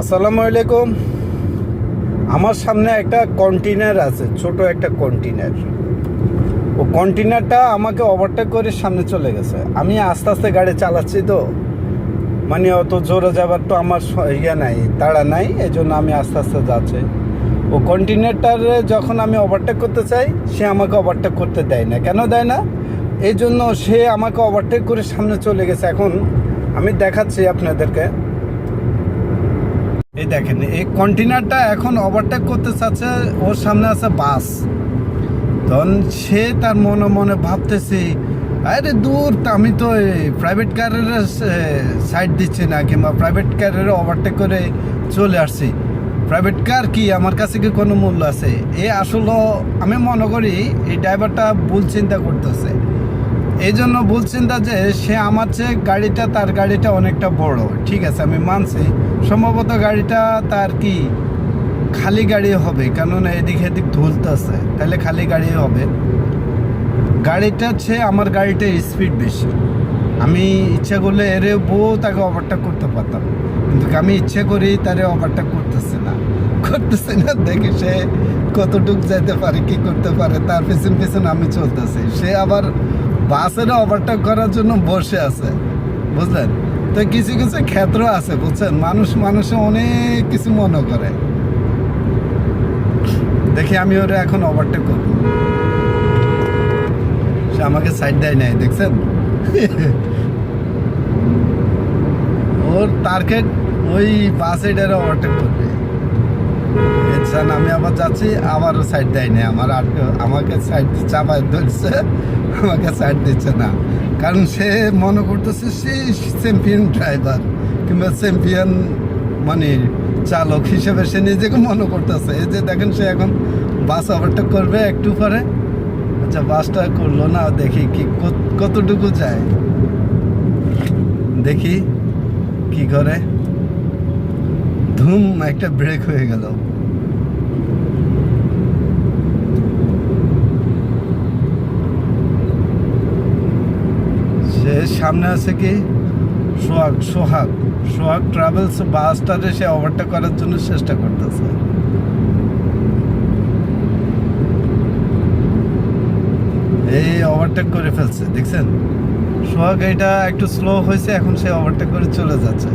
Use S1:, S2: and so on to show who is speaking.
S1: আসসালামু আলাইকুম। আমার সামনে একটা কন্টেনার আছে, ছোট একটা কন্টেনার। ও কন্টেনারটা আমাকে ওভারটেক করে সামনে চলে গেছে। আমি আস্তে আস্তে গাড়ি চালাচ্ছি, তো মানে অত জোরে যাবার তো আমার নাই, তাড়া নাই, এই জন্য আমি আস্তে আস্তে যাচ্ছি। ও কন্টেনারটারে যখন আমি ওভারটেক করতে চাই, সে আমাকে ওভারটেক করতে দেয় না। কেন দেয় না? এই জন্য সে আমাকে ওভারটেক করে সামনে চলে গেছে। এখন আমি দেখাচ্ছি আপনাদেরকে। এই দেখেন, এই কন্টেনারটা এখন ওভারটেক করতে চাচ্ছে, ওর সামনে আছে বাস। তখন সে তার মনে মনে ভাবতেছে, আরে দূর, আমি তো প্রাইভেট কারের সাইড দিচ্ছি না, কিংবা প্রাইভেট কারের ওভারটেক করে চলে আসছি। প্রাইভেট কার কি আমার কাছে কি কোনো মূল্য আছে? এ আসলে আমি মনে করি এই ড্রাইভারটা ভুল চিন্তা করতেছে। এই জন্য ভুল চিন্তা যে সে আমার চেয়ে গাড়িটা, তার গাড়িটা অনেকটা বড়, ঠিক আছে, আমি মানছি। সম্ভবত গাড়িটা তার কি খালি গাড়ি হবে, কেননা এদিক এদিক ধুলতেছে, তাহলে খালি গাড়ি হবে। গাড়িটা হচ্ছে আমার গাড়িটা স্পিড বেশি। আমি ইচ্ছা করলে এরে বউ তাকে ওভারটেক করতে পারতাম, কিন্তু আমি ইচ্ছে করি তারে ওভারটেক করতেছে না। দেখে সে কতটুক যেতে পারে, কি করতে পারে, তার পিছন পিছন আমি চলতেছি। সে আবার বাসের ওভারটেক করার জন্য বসে আছে, বুঝলেন? তো কিছু কিছু ক্ষেত্র আছে, বুঝছেন, মানুষে অনেক কিছু মনে করে। দেখি আমি ওরা এখন ওভারটেক করবো, সে আমাকে সাইড দেয় নাই, দেখছেন? ওর টার্গেট ওই বাস এটারে ওভারটেক করবে। আমি আবার যাচ্ছি, আবারও সাইড দেয় নাই, আমাকে সাইড চাপায় ধরছে, আমাকে সাইড দিচ্ছে না। কারণ সে মনে করতেছে সে চ্যাম্পিয়ন ড্রাইভার, কিংবা চ্যাম্পিয়ন মানে চালক হিসেবে সে নিজেকে মনে করতেছে। এই যে দেখেন, সে এখন বাস ওভারটেক করবে একটু পরে। আচ্ছা, বাসটা করলো না, দেখি কি কতটুকু যায়, দেখি কি করে। ধুম, একটা ব্রেক হয়ে গেল। সে সামনে আছে কি সোহাগ ট্রাভেলস বাসটারে সে ওভারটেক করার জন্য চেষ্টা করতেছে। এই ওভারটেক করে ফেলছে, দেখছেন? সোহাগ এটা একটু স্লো হয়েছে, এখন সে ওভারটেক করে চলে যাচ্ছে।